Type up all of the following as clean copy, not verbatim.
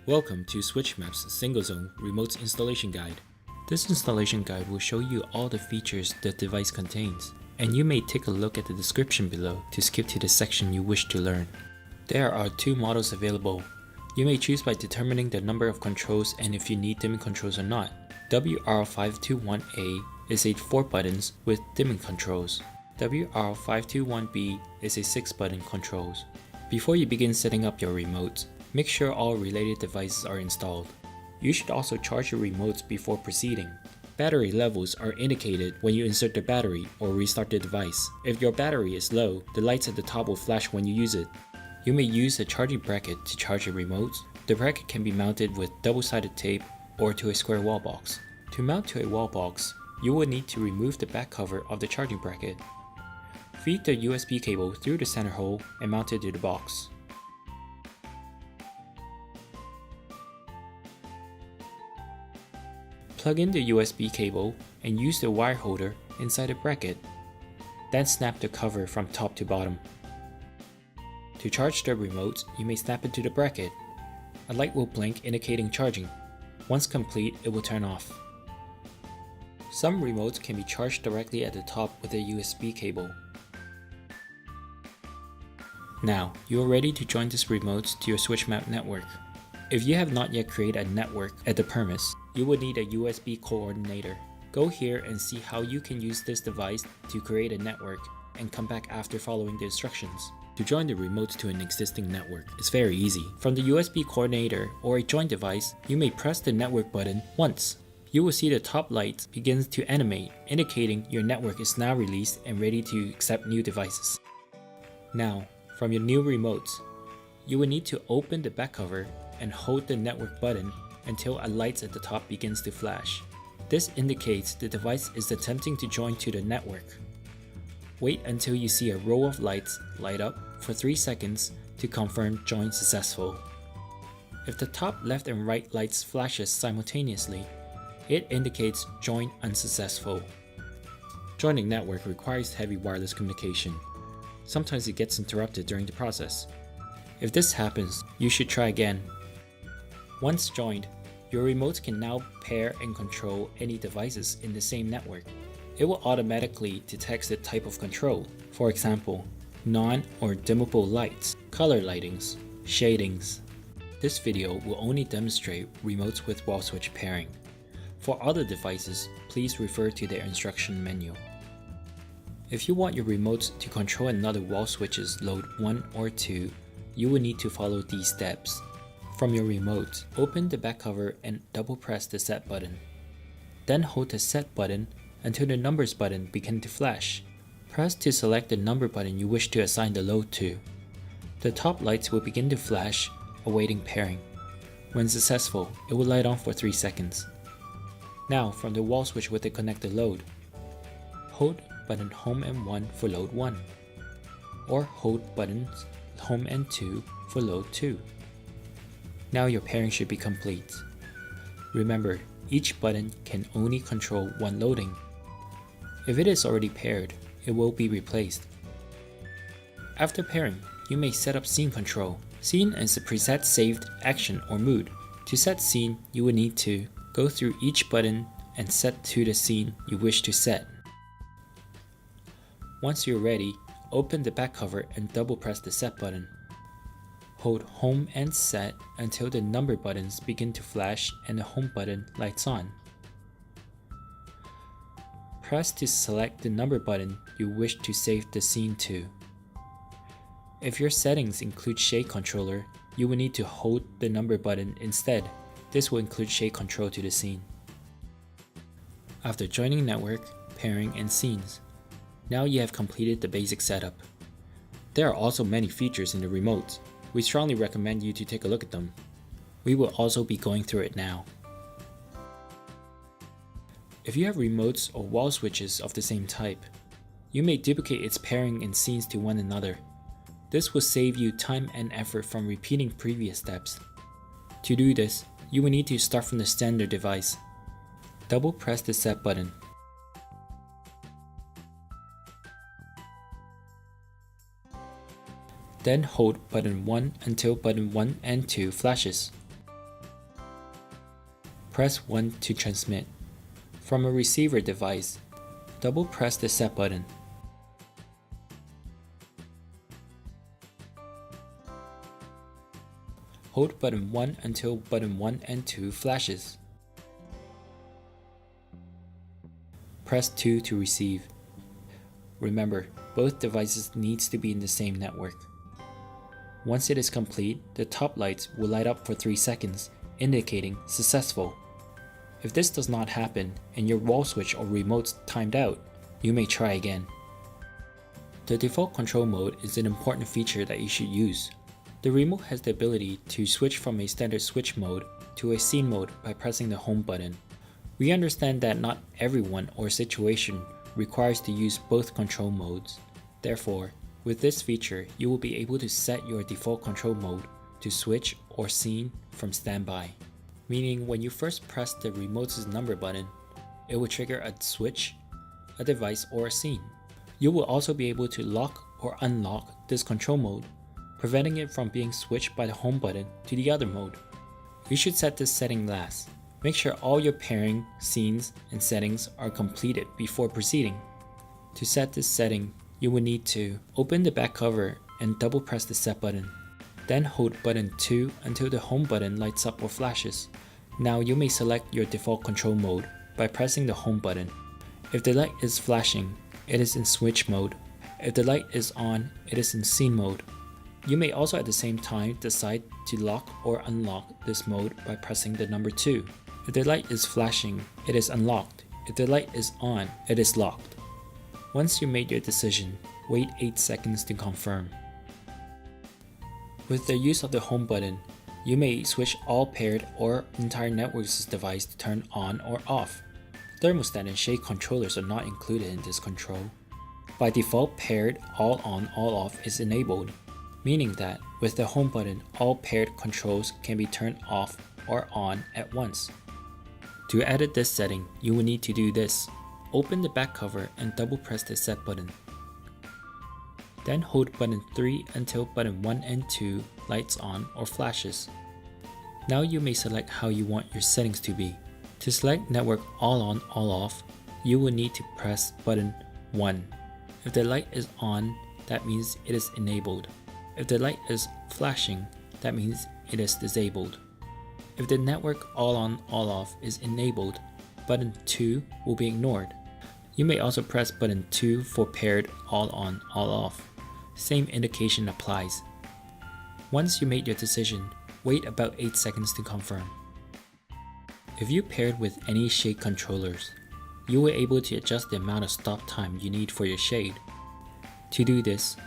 Welcome to SwitchMap's Single Zone Remote Installation Guide. This installation guide will show you all the features the device contains, and you may take a look at the description below to skip to the section you wish to learn. There are two models available. You may choose by determining the number of controls and if you need dimming controls or not. WR521A is a 4 buttons with dimming controls. WR521B is a 6 button controls. Before you begin setting up your remotes, make sure all related devices are installed. You should also charge your remotes before proceeding. Battery levels are indicated when you insert the battery or restart the device. If your battery is low, the lights at the top will flash when you use it. You may use a charging bracket to charge your remotes. The bracket can be mounted with double-sided tape or to a square wall box. To mount to a wall box, you will need to remove the back cover of the charging bracket. Feed the USB cable through the center hole and mount it to the box. Plug in the USB cable and use the wire holder inside the bracket. Then snap the cover from top to bottom. To charge the remote, you may snap it to the bracket. A light will blink indicating charging. Once complete, it will turn off. Some remotes can be charged directly at the top with a USB cable. Now, you are ready to join this remote to your SwitchMap network. If you have not yet created a network at the premise, you will need a USB coordinator. Go here and see how you can use this device to create a network and come back after following the instructions. To join the remote to an existing network is very easy. From the USB coordinator or a join device, you may press the network button once. You will see the top light begins to animate, indicating your network is now released and ready to accept new devices. Now, from your new remote, you will need to open the back cover and hold the network button until a light at the top begins to flash. This indicates the device is attempting to join to the network. Wait until you see a row of lights light up for 3 seconds to confirm join successful. If the top left and right lights flashes simultaneously, it indicates join unsuccessful. Joining network requires heavy wireless communication. Sometimes it gets interrupted during the process. If this happens, you should try again. Once joined, your remote can now pair and control any devices in the same network. It will automatically detect the type of control, for example, non or dimmable lights, color lightings, shadings. This video will only demonstrate remotes with wall switch pairing. For other devices, please refer to their instruction menu. If you want your remote to control another wall switch's load 1 or 2, you will need to follow these steps. From your remote, open the back cover and double press the set button. Then hold the set button until the numbers button begins to flash. Press to select the number button you wish to assign the load to. The top lights will begin to flash, awaiting pairing. When successful, it will light on for 3 seconds. Now, from the wall switch with the connected load, hold button home and 1 for load 1, or hold buttons home and 2 for load 2. Now your pairing should be complete. Remember, each button can only control one loading. If it is already paired, it will be replaced. After pairing, you may set up scene control. Scene is a preset saved action or mood. To set scene, you will need to go through each button and set to the scene you wish to set. Once you're ready, open the back cover and double press the set button. Hold home and set until the number buttons begin to flash and the home button lights on. Press to select the number button you wish to save the scene to. If your settings include shade controller, you will need to hold the number button instead. This will include shade control to the scene. After joining network, pairing, and scenes, now you have completed the basic setup. There are also many features in the remote. We strongly recommend you to take a look at them. We will also be going through it now. If you have remotes or wall switches of the same type, you may duplicate its pairing and scenes to one another. This will save you time and effort from repeating previous steps. To do this, you will need to start from the standard device. Double press the set button. Then hold button 1 until button 1 and 2 flashes. Press 1 to transmit. From a receiver device, double press the set button. Hold button 1 until button 1 and 2 flashes. Press 2 to receive. Remember, both devices needs to be in the same network. Once it is complete, the top lights will light up for 3 seconds, indicating successful. If this does not happen and your wall switch or remote's timed out, you may try again. The default control mode is an important feature that you should use. The remote has the ability to switch from a standard switch mode to a scene mode by pressing the home button. We understand that not everyone or situation requires to use both control modes. Therefore, with this feature, you will be able to set your default control mode to switch or scene from standby. Meaning when you first press the remote's number button, it will trigger a switch, a device, or a scene. You will also be able to lock or unlock this control mode, preventing it from being switched by the home button to the other mode. You should set this setting last. Make sure all your pairing, scenes, and settings are completed before proceeding. To set this setting, you will need to open the back cover and double press the set button. Then hold button 2 until the home button lights up or flashes. Now you may select your default control mode by pressing the home button. If the light is flashing, it is in switch mode. If the light is on, it is in scene mode. You may also at the same time decide to lock or unlock this mode by pressing the number 2. If the light is flashing, it is unlocked. If the light is on, it is locked. Once you made your decision, wait 8 seconds to confirm. With the use of the home button, you may switch all paired or entire network's device to turn on or off. Thermostat and shade controllers are not included in this control. By default, paired all on all off is enabled, meaning that with the home button, all paired controls can be turned off or on at once. To edit this setting, you will need to do this. Open the back cover and double press the set button. Then hold button 3 until button 1 and 2 lights on or flashes. Now you may select how you want your settings to be. To select network all on all off, you will need to press button 1. If the light is on, that means it is enabled. If the light is flashing, that means it is disabled. If the network all on all off is enabled, button 2 will be ignored. You may also press button 2 for paired all on all off. Same indication applies. Once you made your decision, wait about 8 seconds to confirm. If you paired with any shade controllers, you will be able to adjust the amount of stop time you need for your shade. To do this,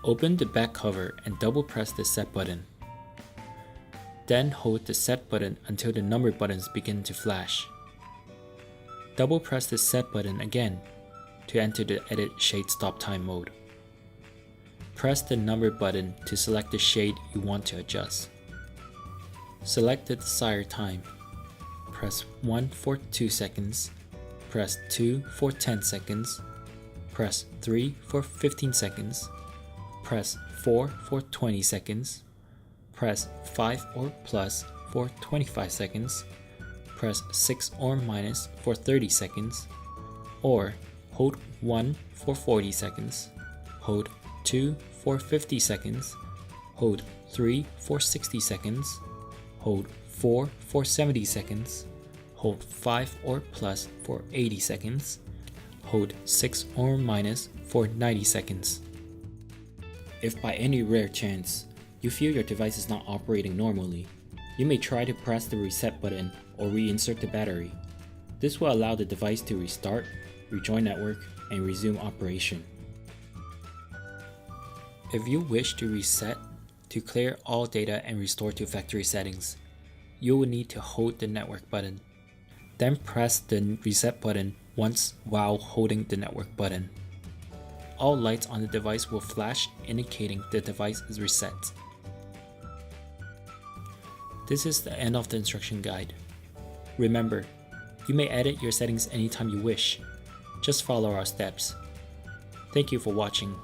open the back cover and double press the set button. Then hold the set button until the number buttons begin to flash. Double press the set button again to enter the edit shade stop time mode. Press the number button to select the shade you want to adjust. Select the desired time. Press 1 for 2 seconds. Press 2 for 10 seconds. Press 3 for 15 seconds. Press 4 for 20 seconds. Press 5 or plus for 25 seconds. Press 6 or minus for 30 seconds. Or hold 1 for 40 seconds. Hold 2 for 50 seconds. Hold 3 for 60 seconds. Hold 4 for 70 seconds. Hold 5 or plus for 80 seconds. Hold 6 or minus for 90 seconds. If by any rare chance you feel your device is not operating normally, you may try to press the reset button or reinsert the battery. This will allow the device to restart, rejoin network, and resume operation. If you wish to reset to clear all data and restore to factory settings, you will need to hold the network button. Then press the reset button once while holding the network button. All lights on the device will flash, indicating the device is reset. This is the end of the instruction guide. Remember, you may edit your settings anytime you wish. Just follow our steps. Thank you for watching.